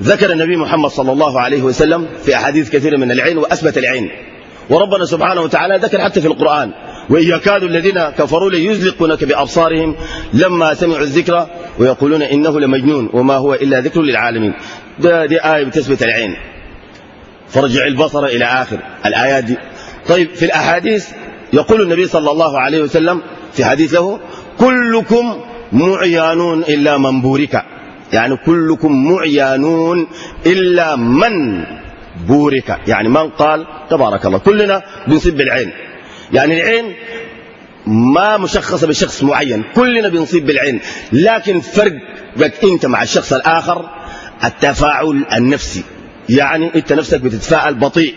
ذكر النبي محمد صلى الله عليه وسلم في أحاديث كثيرة من العين وأثبت العين، وربنا سبحانه وتعالى ذكر حتى في القرآن: وإن يكاد الذين كفروا ليزلقونك بأبصارهم لما سمعوا الذكر ويقولون إنه لمجنون وما هو إلا ذكر للعالمين. دي آية بتثبت العين، فرجع البصر إلى آخر الآيات دي. طيب في الأحاديث يقول النبي صلى الله عليه وسلم في حديث له: كلكم معيانون إلا من بورك، يعني كلكم معيانون إلا من بورك، يعني من قال تبارك الله. كلنا بنصيب بالعين، يعني العين ما مشخصة بشخص معين، كلنا بنصيب بالعين، لكن فرقك انت مع الشخص الآخر التفاعل النفسي، يعني انت نفسك بتتفاعل بطيء،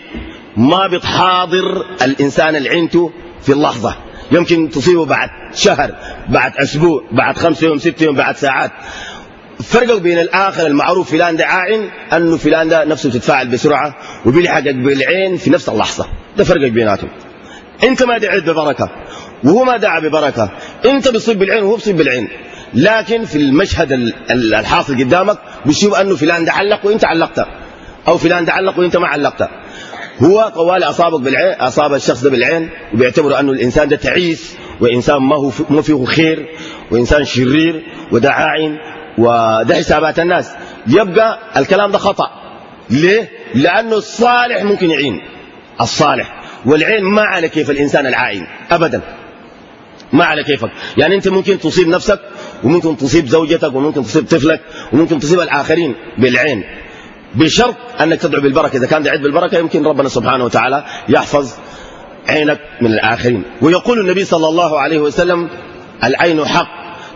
ما بتحاضر الإنسان اللي عينته في اللحظة، يمكن تصيبه بعد شهر، بعد أسبوع، بعد 5 يوم، 6 يوم، بعد ساعات. فرق بين الآخر المعروف فلان ده عاين أنه فلان ده نفسه تتفاعل بسرعة وبيلحقك بالعين في نفس اللحظة، ده فرق بيناتهم. انت ما دعيت ببركة وهو ما دعا ببركة، انت بتصيب بالعين وهو بيصيب بالعين، لكن في المشهد الحاصل قدامك بيشوف أنه فلان ده علق وانت علقت، أو فلان ده علق وانت ما علقت. هو طوال أصابك بالعين، أصاب الشخص ده بالعين، وبيعتبر أنه الإنسان ده تعيس وإنسان ما فيه خير وإنسان شرير وده عاين وده حسابات الناس. يبقى الكلام ده خطأ. ليه؟ لأنه الصالح ممكن يعين الصالح، والعين ما على كيف الإنسان العائن أبدا، ما على كيفك. يعني أنت ممكن تصيب نفسك وممكن تصيب زوجتك وممكن تصيب طفلك وممكن تصيب الآخرين بالعين، بشرط أنك تدعو بالبركة. إذا كان دعيت بالبركة يمكن ربنا سبحانه وتعالى يحفظ عينك من الآخرين. ويقول النبي صلى الله عليه وسلم: العين حق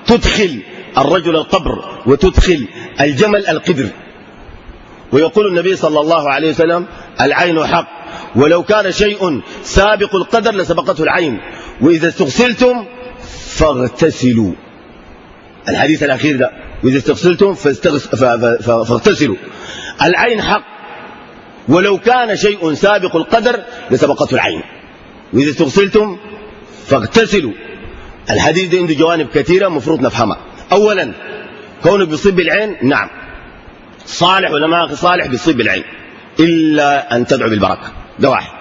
تدخل الرجل القبر وتدخل الجمل القدر. ويقول النبي صلى الله عليه وسلم: العين حق ولو كان شيء سابق القدر لسبقته العين، وإذا استغسلتم فاغتسلوا. الحديث الأخير ده: وإذا استغسلتم فاغتسلوا. العين حق ولو كان شيء سابق القدر لسبقته العين، وإذا استغسلتم فاغتسلوا. الحديث ده عنده جوانب كثيرة مفروض نفهمها. أولا كونه بيصيب بالعين، نعم صالح ولا ما صالح بيصيب بالعين إلا أن تدعو بالبركة، ده واحد.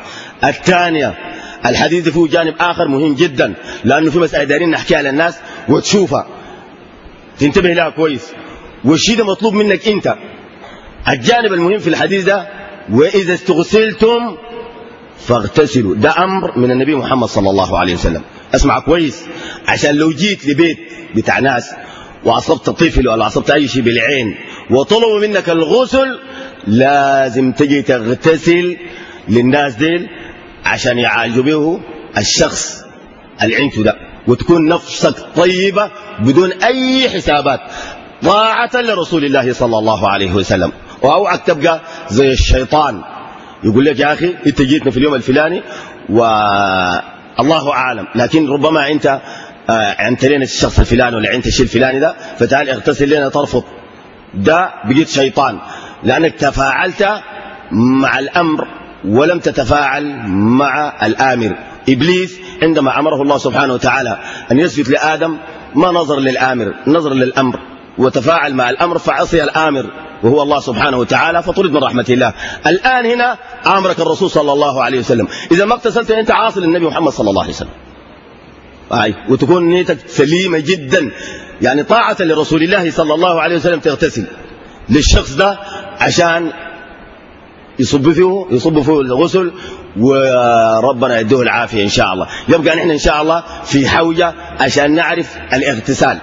الثانية الحديث فيه جانب آخر مهم جدا، لأنه في مسألة دارين نحكيها للناس وتشوفها تنتبه لها كويس، والشيء ده مطلوب منك أنت. الجانب المهم في الحديث ده: وإذا استغسلتم فاغتسلوا، ده أمر من النبي محمد صلى الله عليه وسلم. اسمع كويس، عشان لو جيت لبيت بتاع ناس وأصبت طفل ولا أصبت أي شيء بالعين وطلبوا منك الغسل، لازم تجي تغتسل للناس ديل عشان يعالجوا به الشخص العنت ده، وتكون نفسك طيبة بدون أي حسابات، طاعة لرسول الله صلى الله عليه وسلم. وأوعك تبقى زي الشيطان يقول لك: يا أخي أنت جيتنا في اليوم الفلاني والله أعلم، لكن ربما أنت عنت لنا الشخص الفلاني ولا عنت الشيء الفلاني ده، فتعال اغتسل لنا، ترفض. ده بقيت شيطان، لأنك تفاعلت مع الأمر ولم تتفاعل مع الآمر. إبليس عندما أمره الله سبحانه وتعالى أن يسجد لآدم ما نظر للآمر، نظر للأمر وتفاعل مع الأمر فعصي الآمر وهو الله سبحانه وتعالى فطرد من رحمة الله. الآن هنا أمرك الرسول صلى الله عليه وسلم، إذا ما اغتسلت أنت عاصي للنبي محمد صلى الله عليه وسلم، وتكون نيتك سليمة جدا، يعني طاعة لرسول الله صلى الله عليه وسلم. تغتسل للشخص ده عشان يصب فيه الغسل وربنا يديه العافية إن شاء الله. يبقى نحن إن شاء الله في حوجة عشان نعرف الاغتسال.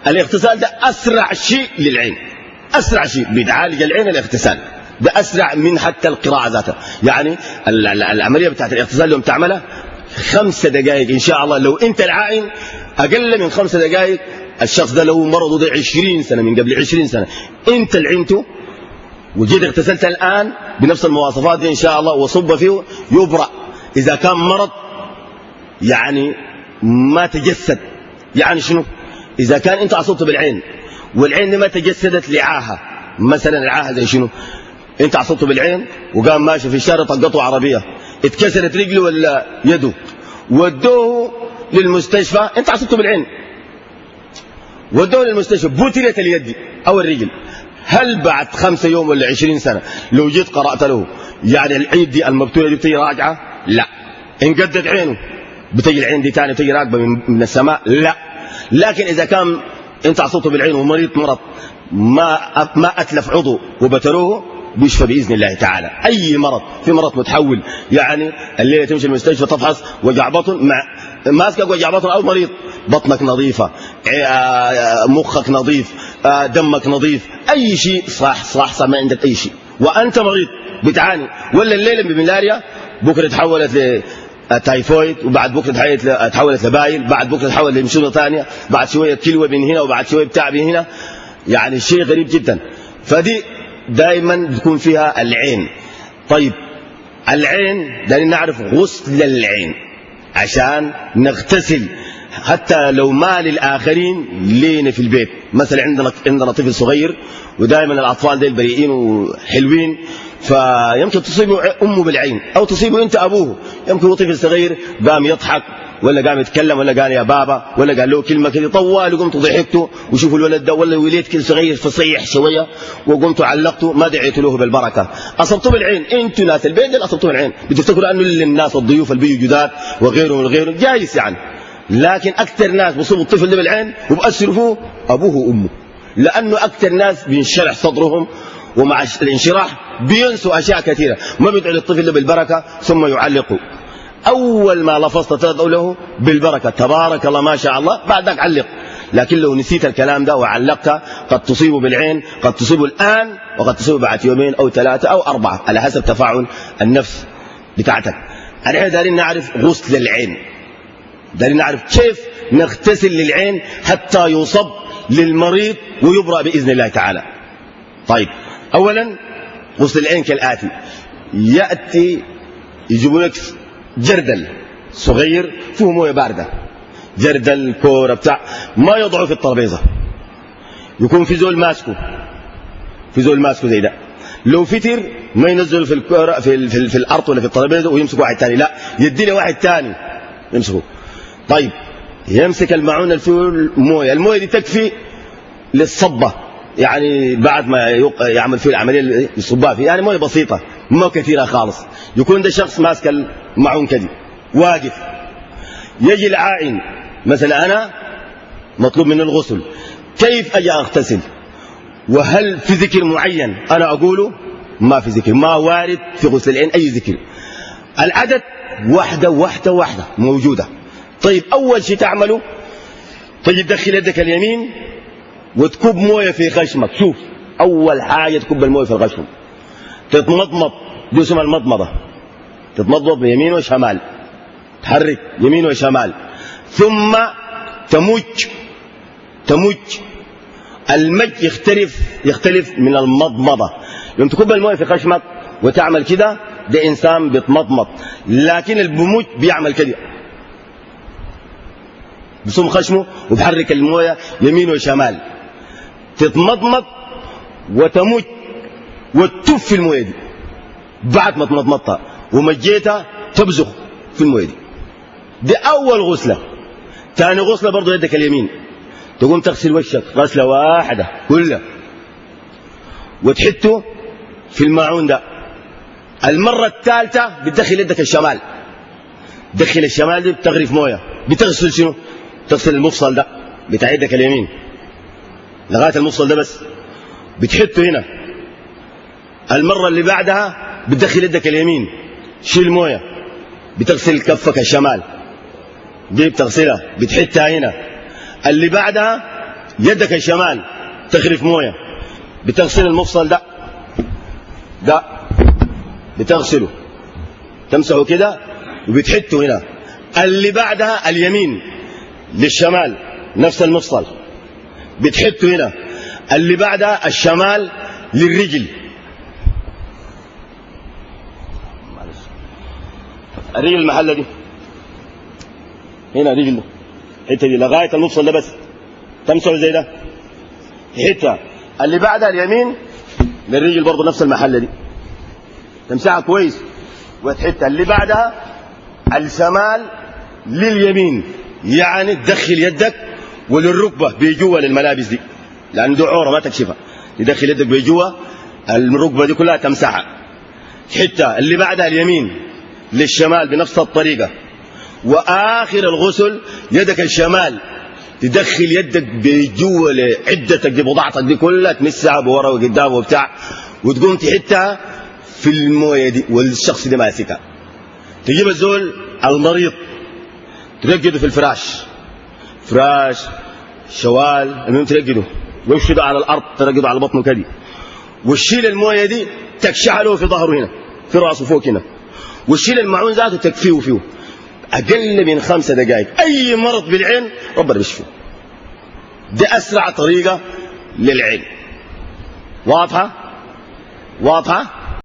الاغتسال ده أسرع شيء للعين، أسرع شيء بيتعالج العين. الاغتسال ده أسرع من حتى القراءة ذاتها. يعني العملية بتاعت الاغتسال لو تعملها 5 دقائق إن شاء الله، لو أنت العائن أقل من 5 دقائق الشخص ده لو مرضه ده 20 سنة من قبل 20 سنة أنت العنته وجيت اغتسلت الآن بنفس المواصفات دي إن شاء الله وصب فيه يبرأ. إذا كان مرض يعني ما تجسد، يعني شنو؟ إذا كان أنت عصبت بالعين والعين دي ما تجسدت لعاهة، مثلا العاهة زي شنو؟ أنت عصبت بالعين وقام ماشي في الشارع طقته عربية اتكسرت رجله ولا يده، ودوه للمستشفى، أنت عصبت بالعين ودوه للمستشفى بوترت اليد أو الرجل، هل بعد 5 يوم ولا 20 سنة لو جيت قرأت له يعني العين دي المبتولة دي بتجي راجعة؟ لا. انقدت عينه بتجي العين دي تاني بتجي راكبة من السماء؟ لا. لكن إذا كان انت عصبته بالعين ومريض مرض ما أتلف عضو وبتروه بيشفى بإذن الله تعالى. أي مرض، في مرض متحول يعني الليلة تمشي المستشفى تفحص وجع بطن مع ماسكك وجع بطن أو مريض، بطنك نظيفة، مخك نظيف، دمك نظيف، أي شيء صح ما عندك أي شيء، وأنت مريض بتعاني، ولا الليلة بملاريا بكرة تحولت لتايفويد، وبعد بكرة تحولت لبايل، بعد بكرة تحول لمشونة ثانية، بعد شوية كلوة من هنا، وبعد شوية بتاع من هنا، يعني شيء غريب جدا. فدي دائما تكون فيها العين. طيب العين دائما نعرف غسل العين عشان نغتسل، حتى لو ما للآخرين لينا في البيت. مثلا عندنا طفل صغير، ودائما الأطفال ديل بريئين وحلوين، فيمكن تصيبوا أمه بالعين أو تصيبوا أنت أبوه. يمكن هو طفل صغير قام يضحك ولا قام يتكلم ولا قال يا بابا ولا قال له كلمة كده طوال، وقمت ضحكته وشوفوا الولد ده، ولا وليد كده صغير فصيح شوية وقمت علقته، ما دعيت له بالبركة، أصبته بالعين. أنتوا ناس البيت دي أصبتوا بالعين، بتفتكروا أنه للناس الضيوف اللي بيجوا جداد وغيره جايز يعني، لكن أكثر ناس بيصيبوا الطفل ده بالعين وبأثروا فيه أبوه وأمه، لأنه أكثر ناس بينشرح صدرهم، ومع الانشراح بينسوا أشياء كثيرة، ما بيدعوا للطفل ده بالبركة ثم يعلقوا. أول ما لفظت تدعو له بالبركة تبارك الله ما شاء الله، بعدك علق. لكن لو نسيت الكلام ده وعلقت قد تصيبه بالعين، قد تصيبه الآن وقد تصيبه بعد يومين أو 3 أو 4 على حسب تفاعل النفس بتاعتك. احنا دارين نعرف غسل العين، دارين نعرف كيف نغتسل للعين حتى يصب للمريض ويبرأ بإذن الله تعالى. طيب أولا غسل العين كالآتي: يأتي يجيبوا لك جردل صغير فيه مويه باردة، جردل كورة بتاع، ما يضعه في الطرابيزة، يكون في زول ماسكه، زي ده. لو فتر ما ينزله في الكورة في الأرض ولا في الطرابيزة ويمسك واحد تاني، لا، يدي له واحد تاني يمسكه. طيب يمسك المعونة اللي فيه المويه دي تكفي للصبة، يعني بعد ما يعمل فيه العملية اللي يصبها فيه، يعني مويه بسيطة ما كثيرة خالص. يكون ده شخص ماسك المعون كده واقف، يجي العائن مثلا أنا مطلوب من الغسل، كيف أجي أغتسل؟ وهل في ذكر معين أنا أقوله؟ ما في ذكر، ما وارد في غسل العين أي ذكر. العدد واحدة موجودة. طيب أول شيء تعمله تجي تدخل يدك اليمين وتكب مويه في خشمك. شوف، أول حاجة تكب المويه في الخشم، تتمضمض، دي اسمها المضمضة، تتمضمض بيمين وشمال، تحرك يمين وشمال، ثم تمج. المج يختلف من المضمضة. لما تكب المويه في خشمك وتعمل كده ده إنسان بيتمضمض، لكن البموج بيعمل كده، بصم خشمه وبحرك المويه يمين وشمال، تتمضمض وتمج وتتف في المويه دي. بعد ما تمضمضتها ومجيتها تبزخ في المويه دي أول غسلة. ثاني غسلة برضو يدك اليمين تقوم تغسل وشك غسلة واحدة كلها وتحطه في الماعون ده. المرة الثالثة بتدخل يدك الشمال، دخل الشمال دي بتغرف مويه، بتغسل شنو؟ تغسل المفصل ده بتاع يدك اليمين لغاية المفصل ده بس، بتحطه هنا. المرة اللي بعدها بتدخل يدك اليمين، شيل مويه، بتغسل كفك الشمال دي بتغسلها بتحطها هنا. اللي بعدها يدك الشمال تغرف مويه، بتغسل المفصل ده بتغسله تمسحه كده وبتحطه هنا. اللي بعدها اليمين للشمال نفس المفصل بتحطه هنا. اللي بعدها الشمال للرجل، الرجل المحلة دي هنا، رجل الحته دي لغايه المفصل ده بس تمسحه زي ده حته. اللي بعدها اليمين للرجل برضه نفس المحله دي تمسحها كويس وتحطها. اللي بعدها الشمال لليمين، يعني تدخل يدك وللركبه بجوا للملابس دي لانه دي عوره ما تكشفها، تدخل يدك بجوا الركبة دي كلها تمسحها. الحتة اللي بعدها اليمين للشمال بنفس الطريقة. وآخر الغسل يدك الشمال تدخل يدك بجوا لعدتك دي بضاعتك دي كلها تمسها بورا وقدام وبتاع، وتقوم تحتها في المويه دي والشخص ده ماسكها. تجيب الزول المريض ترقده في الفراش، فراش شوال المهم ترقده ويفشده على الارض، ترقده على بطنه كده، وتشيل المويه دي تكشع له في ظهره هنا في راسه فوق هنا، وتشيل المعون ذاته تكفيه فيه. اقل من 5 دقائق اي مرض بالعين ربنا بيشفيه. ده اسرع طريقه للعين. واضحه؟ واضحه؟